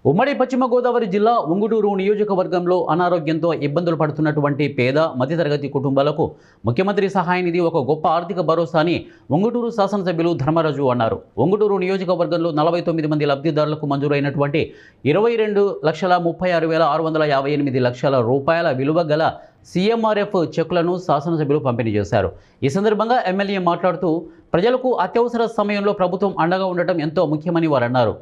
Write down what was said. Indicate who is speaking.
Speaker 1: ఉమ్మడి పశ్చిమ గోదావరి జిల్లా ఉంగుటూరు నియోజకవర్గంలో అనారోగ్యంతో ఇబ్బందులు పడుతున్నటువంటి పేద మధ్యతరగతి కుటుంబాలకు ముఖ్యమంత్రి సహాయ నిధి ఒక గొప్ప ఆర్థిక భరోసా అని ఉంగుటూరు శాసనసభ్యులు ధర్మరాజు అన్నారు. ఉంగుటూరు నియోజకవర్గంలో 49 మంది లబ్ధిదారులకు మంజూరైనటువంటి 22,36,658 రూపాయల విలువ గల సీఎంఆర్ఎఫ్ చెక్కులను శాసనసభ్యులు పంపిణీ చేశారు. ఈ సందర్భంగా ఎమ్మెల్యే మాట్లాడుతూ ప్రజలకు అత్యవసర సమయంలో ప్రభుత్వం అండగా ఉండటం ఎంతో ముఖ్యమని వారు అన్నారు.